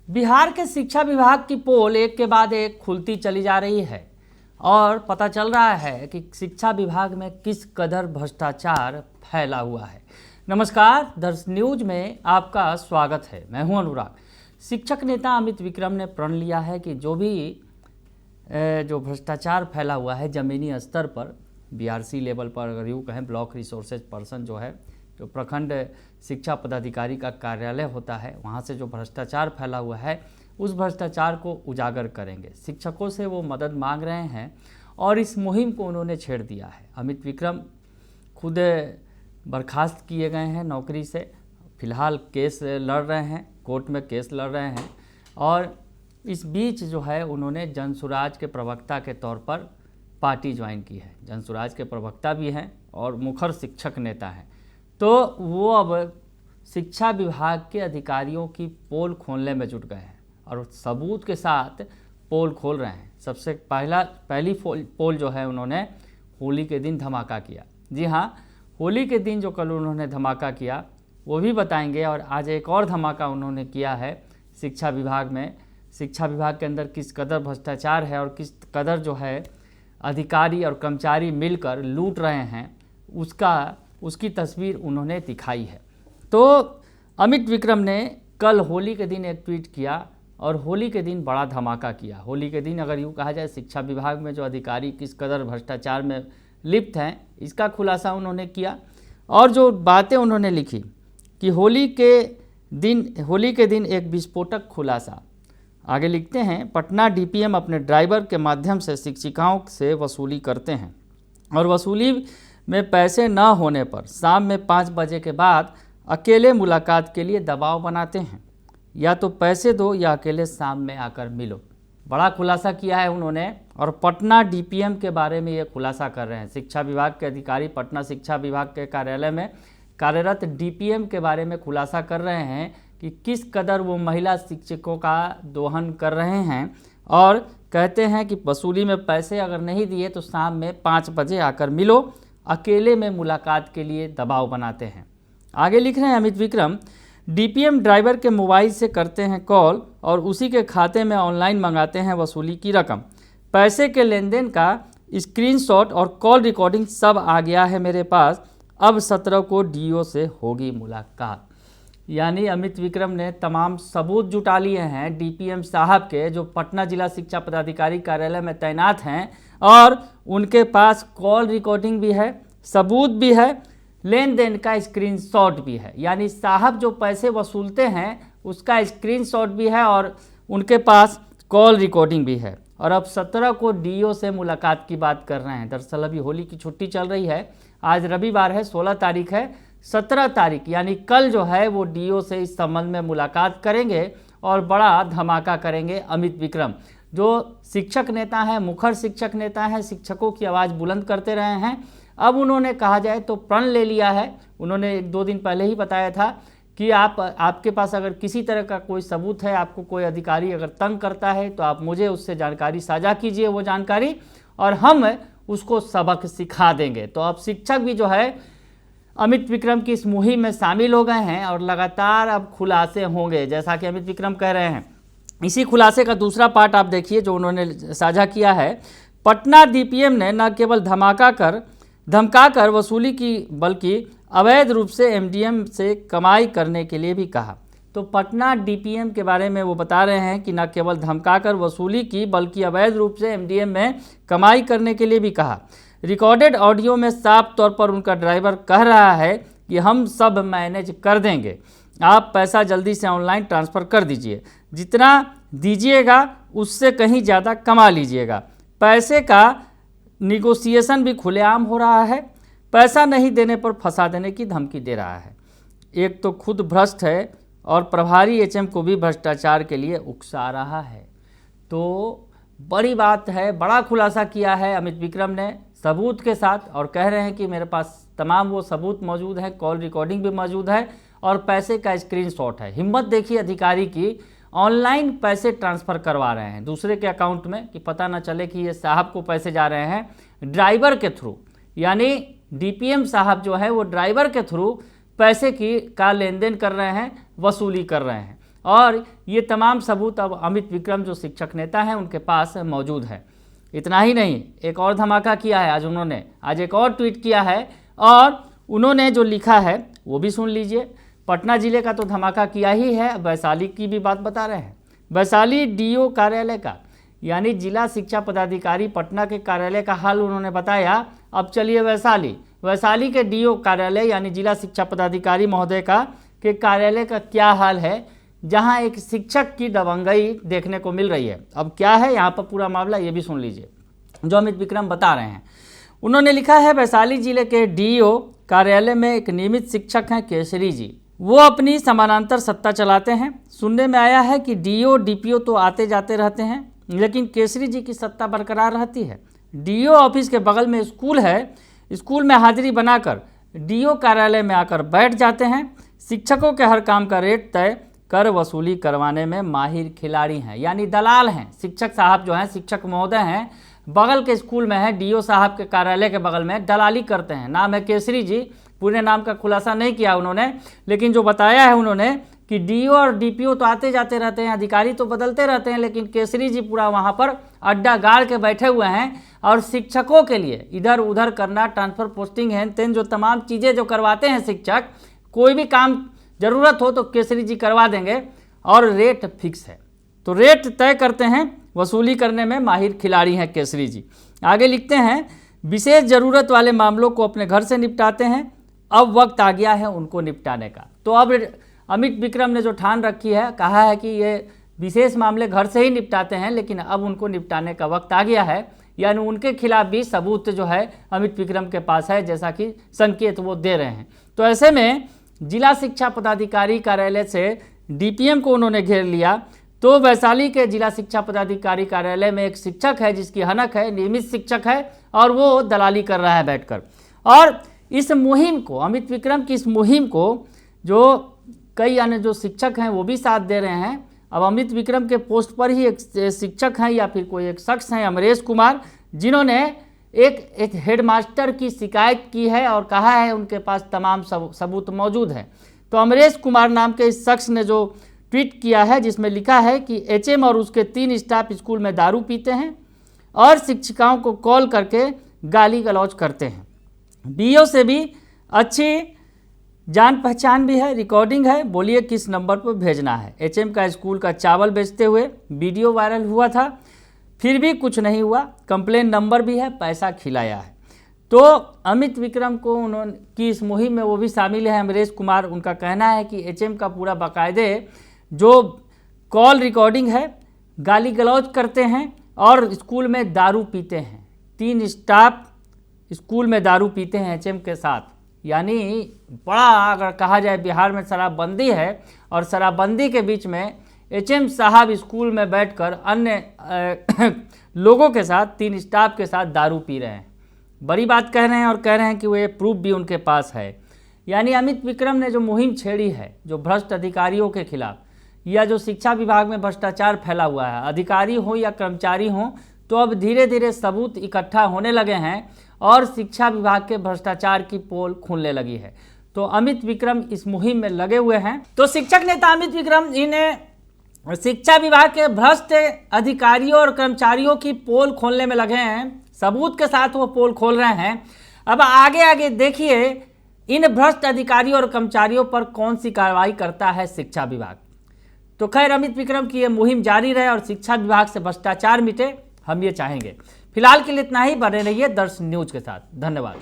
बिहार के शिक्षा विभाग की पोल एक के बाद एक खुलती चली जा रही है और पता चल रहा है कि शिक्षा विभाग में किस कदर भ्रष्टाचार फैला हुआ है। नमस्कार, दर्श न्यूज में आपका स्वागत है। मैं हूं अनुराग। शिक्षक नेता अमित विक्रम ने प्रण लिया है कि जो भ्रष्टाचार फैला हुआ है ज़मीनी स्तर पर, बीआरसी लेवल पर, अगर यूँ कहें ब्लॉक रिसोर्सेज पर्सन जो है, जो प्रखंड शिक्षा पदाधिकारी का कार्यालय होता है, वहाँ से जो भ्रष्टाचार फैला हुआ है उस भ्रष्टाचार को उजागर करेंगे। शिक्षकों से वो मदद मांग रहे हैं और इस मुहिम को उन्होंने छेड़ दिया है। अमित विक्रम खुद बर्खास्त किए गए हैं नौकरी से, फिलहाल केस लड़ रहे हैं, कोर्ट में केस लड़ रहे हैं और इस बीच जो है उन्होंने जनसुराज के प्रवक्ता के तौर पर पार्टी ज्वाइन की है। जनसुराज के प्रवक्ता भी हैं और मुखर शिक्षक नेता हैं, तो वो अब शिक्षा विभाग के अधिकारियों की पोल खोलने में जुट गए हैं और सबूत के साथ पोल खोल रहे हैं। सबसे पहली पोल जो है उन्होंने होली के दिन धमाका किया। जी हाँ, होली के दिन जो कल उन्होंने धमाका किया वो भी बताएंगे। और आज एक और धमाका उन्होंने किया है शिक्षा विभाग में। शिक्षा विभाग के अंदर किस कदर भ्रष्टाचार है और किस कदर जो है अधिकारी और कर्मचारी मिलकर लूट रहे हैं, उसकी तस्वीर उन्होंने दिखाई है। तो अमित विक्रम ने कल होली के दिन एक ट्वीट किया और होली के दिन बड़ा धमाका किया। होली के दिन अगर यूँ कहा जाए शिक्षा विभाग में जो अधिकारी किस कदर भ्रष्टाचार में लिप्त हैं, इसका खुलासा उन्होंने किया। और जो बातें उन्होंने लिखी कि होली के दिन एक विस्फोटक खुलासा। आगे लिखते हैं, पटना डीपीएम अपने ड्राइवर के माध्यम से शिक्षिकाओं से वसूली करते हैं और वसूली में पैसे न होने पर शाम में 5 बजे के बाद अकेले मुलाकात के लिए दबाव बनाते हैं, या तो पैसे दो या अकेले शाम में आकर मिलो। बड़ा खुलासा किया है उन्होंने और पटना डीपीएम के बारे में ये खुलासा कर रहे हैं। शिक्षा विभाग के अधिकारी पटना शिक्षा विभाग के कार्यालय में कार्यरत डीपीएम के बारे में खुलासा कर रहे हैं कि किस कदर वो महिला शिक्षकों का दोहन कर रहे हैं और कहते हैं कि वसूली में पैसे अगर नहीं दिए तो शाम में 5 बजे आकर मिलो, अकेले में मुलाकात के लिए दबाव बनाते हैं। आगे लिख रहे हैं अमित विक्रम, डीपीएम ड्राइवर के मोबाइल से करते हैं कॉल और उसी के खाते में ऑनलाइन मंगाते हैं वसूली की रकम। पैसे के लेन देन का स्क्रीनशॉट और कॉल रिकॉर्डिंग सब आ गया है मेरे पास। अब 17 को डीओ से होगी मुलाकात। यानी अमित विक्रम ने तमाम सबूत जुटा लिए हैं डीपीएम साहब के, जो पटना जिला शिक्षा पदाधिकारी कार्यालय में तैनात हैं, और उनके पास कॉल रिकॉर्डिंग भी है, सबूत भी है, लेन देन का स्क्रीनशॉट भी है। यानी साहब जो पैसे वसूलते हैं उसका स्क्रीनशॉट भी है और उनके पास कॉल रिकॉर्डिंग भी है। और अब 17 को डीओ से मुलाकात की बात कर रहे हैं। दरअसल अभी होली की छुट्टी चल रही है, आज रविवार है, 16 तारीख है, 17 तारीख यानी कल जो है वो डीओ से इस संबंध में मुलाकात करेंगे और बड़ा धमाका करेंगे अमित विक्रम, जो शिक्षक नेता हैं, मुखर शिक्षक नेता हैं, शिक्षकों की आवाज़ बुलंद करते रहे हैं। अब उन्होंने कहा जाए तो प्रण ले लिया है। उन्होंने 1-2 दिन पहले ही बताया था कि आपके पास अगर किसी तरह का कोई सबूत है, आपको कोई अधिकारी अगर तंग करता है तो आप मुझे उससे जानकारी साझा कीजिए, वो जानकारी, और हम उसको सबक सिखा देंगे। तो अब शिक्षक भी जो है अमित विक्रम की इस मुहिम में शामिल हो गए हैं और लगातार अब खुलासे होंगे, जैसा कि अमित विक्रम कह रहे हैं। इसी खुलासे का दूसरा पार्ट आप देखिए जो उन्होंने साझा किया है। पटना डीपीएम ने न केवल धमकाकर वसूली की, बल्कि अवैध रूप से एमडीएम से कमाई करने के लिए भी कहा। तो पटना डीपीएम के बारे में वो बता रहे हैं कि न केवल धमकाकर वसूली की, बल्कि अवैध रूप से एमडीएम में कमाई करने के लिए भी कहा। रिकॉर्डेड ऑडियो में साफ तौर पर उनका ड्राइवर कह रहा है कि हम सब मैनेज कर देंगे, आप पैसा जल्दी से ऑनलाइन ट्रांसफ़र कर दीजिए, जितना दीजिएगा उससे कहीं ज़्यादा कमा लीजिएगा। पैसे का निगोशिएशन भी खुलेआम हो रहा है, पैसा नहीं देने पर फंसा देने की धमकी दे रहा है। एक तो खुद भ्रष्ट है और प्रभारी एचएम को भी भ्रष्टाचार के लिए उकसा रहा है। तो बड़ी बात है, बड़ा खुलासा किया है अमित विक्रम ने सबूत के साथ, और कह रहे हैं कि मेरे पास तमाम वो सबूत मौजूद है, कॉल रिकॉर्डिंग भी मौजूद है और पैसे का स्क्रीनशॉट है। हिम्मत देखिए अधिकारी की, ऑनलाइन पैसे ट्रांसफ़र करवा रहे हैं दूसरे के अकाउंट में कि पता ना चले कि ये साहब को पैसे जा रहे हैं ड्राइवर के थ्रू। यानी डीपीएम साहब जो है वो ड्राइवर के थ्रू पैसे का लेन देन कर रहे हैं, वसूली कर रहे हैं। और ये तमाम सबूत अब अमित विक्रम जो शिक्षक नेता हैं उनके पास मौजूद है। इतना ही नहीं, एक और धमाका किया है आज एक और ट्वीट किया है और उन्होंने जो लिखा है वो भी सुन लीजिए। पटना जिले का तो धमाका किया ही है, वैशाली की भी बात बता रहे हैं। वैशाली डीओ कार्यालय का यानी जिला शिक्षा पदाधिकारी पटना के कार्यालय का हाल उन्होंने बताया। अब चलिए वैशाली के डीओ कार्यालय यानी जिला शिक्षा पदाधिकारी महोदय के कार्यालय का क्या हाल है, जहां एक शिक्षक की दबंगई देखने को मिल रही है। अब क्या है यहाँ पर पूरा मामला, ये भी सुन लीजिए जो अमित विक्रम बता रहे हैं। उन्होंने लिखा है, वैशाली जिले के डीओ कार्यालय में एक नियमित शिक्षक हैं केसरी जी। वो अपनी समानांतर सत्ता चलाते हैं। सुनने में आया है कि डीओ डीपीओ तो आते जाते रहते हैं, लेकिन केसरी जी की सत्ता बरकरार रहती है। डीओ ऑफिस के बगल में स्कूल है, स्कूल में हाजिरी बनाकर डीओ कार्यालय में आकर बैठ जाते हैं। शिक्षकों के हर काम का रेट तय कर वसूली करवाने में माहिर खिलाड़ी हैं, यानी दलाल हैं। शिक्षक साहब जो हैं, शिक्षक महोदय हैं, बगल के स्कूल में है, डीओ साहब के कार्यालय के बगल में दलाली करते हैं। नाम है केसरी जी, पूरे नाम का खुलासा नहीं किया उन्होंने, लेकिन जो बताया है उन्होंने कि डीओ और डीपीओ तो आते जाते रहते हैं, अधिकारी तो बदलते रहते हैं, लेकिन केसरी जी पूरा वहाँ पर अड्डा गाड़ के बैठे हुए हैं और शिक्षकों के लिए इधर उधर करना, ट्रांसफ़र पोस्टिंग हैन तेन जो तमाम चीज़ें जो करवाते हैं शिक्षक, कोई भी काम ज़रूरत हो तो केसरी जी करवा देंगे और रेट फिक्स है। तो रेट तय करते हैं, वसूली करने में माहिर खिलाड़ी हैं केसरी जी। आगे लिखते हैं, विशेष ज़रूरत वाले मामलों को अपने घर से निपटाते हैं। अब वक्त आ गया है उनको निपटाने का। तो अब अमित विक्रम ने जो ठान रखी है, कहा है कि ये विशेष मामले घर से ही निपटाते हैं, लेकिन अब उनको निपटाने का वक्त आ गया है। यानी उनके खिलाफ भी सबूत जो है अमित विक्रम के पास है, जैसा कि संकेत वो दे रहे हैं। तो ऐसे में जिला शिक्षा पदाधिकारी कार्यालय से डीपीएम को उन्होंने घेर लिया। तो वैशाली के जिला शिक्षा पदाधिकारी कार्यालय में एक शिक्षक है जिसकी हनक है, नियमित शिक्षक है, और वो दलाली कर रहा है बैठकर। और इस मुहिम को, अमित विक्रम की इस मुहिम को जो कई अन्य जो शिक्षक हैं वो भी साथ दे रहे हैं। अब अमित विक्रम के पोस्ट पर ही एक शिक्षक हैं या फिर कोई एक शख्स हैं, अमरेश कुमार, जिन्होंने एक हेडमास्टर की शिकायत की है और कहा है उनके पास तमाम सबूत मौजूद हैं। तो अमरेश कुमार नाम के इस शख्स ने जो ट्वीट किया है, जिसमें लिखा है कि एचएम और उसके 3 स्टाफ स्कूल में दारू पीते हैं और शिक्षिकाओं को कॉल करके गाली गलौज करते हैं। बीओ से भी अच्छी जान पहचान भी है, रिकॉर्डिंग है, बोलिए किस नंबर पर भेजना है। एचएम का स्कूल का चावल बेचते हुए वीडियो वायरल हुआ था, फिर भी कुछ नहीं हुआ। कंप्लेन नंबर भी है, पैसा खिलाया है। तो अमित विक्रम को उन्होंने की इस मुहिम में वो भी शामिल है, अमरेश कुमार। उनका कहना है कि एचएम का पूरा बाकायदे जो कॉल रिकॉर्डिंग है, गाली गलौज करते हैं और स्कूल में दारू पीते हैं। 3 स्टाफ स्कूल में दारू पीते हैं एचएम के साथ। यानी बड़ा, अगर कहा जाए बिहार में शराबबंदी है और शराबबंदी के बीच में एचएम साहब स्कूल में बैठकर अन्य लोगों के साथ, 3 स्टाफ के साथ दारू पी रहे हैं। बड़ी बात कह रहे हैं और कह रहे हैं कि वो ये प्रूफ भी उनके पास है। यानी अमित विक्रम ने जो मुहिम छेड़ी है, जो भ्रष्ट अधिकारियों के खिलाफ या जो शिक्षा विभाग में भ्रष्टाचार फैला हुआ है, अधिकारी हो या कर्मचारी हो, तो अब धीरे धीरे सबूत इकट्ठा होने लगे हैं और शिक्षा विभाग के भ्रष्टाचार की पोल खुलने लगी है। तो अमित विक्रम इस मुहिम में लगे हुए हैं। तो शिक्षक नेता अमित विक्रम इन्हें शिक्षा विभाग के भ्रष्ट अधिकारियों और कर्मचारियों की पोल खोलने में लगे हैं। सबूत के साथ वो पोल खोल रहे हैं। अब आगे आगे देखिए इन भ्रष्ट अधिकारियों और कर्मचारियों पर कौन सी कार्रवाई करता है शिक्षा विभाग। तो खैर, अमित विक्रम की ये मुहिम जारी रहे और शिक्षा विभाग से भ्रष्टाचार मिटे, हम ये चाहेंगे। फिलहाल के लिए इतना ही। बने रहिए दर्शन न्यूज के साथ। धन्यवाद।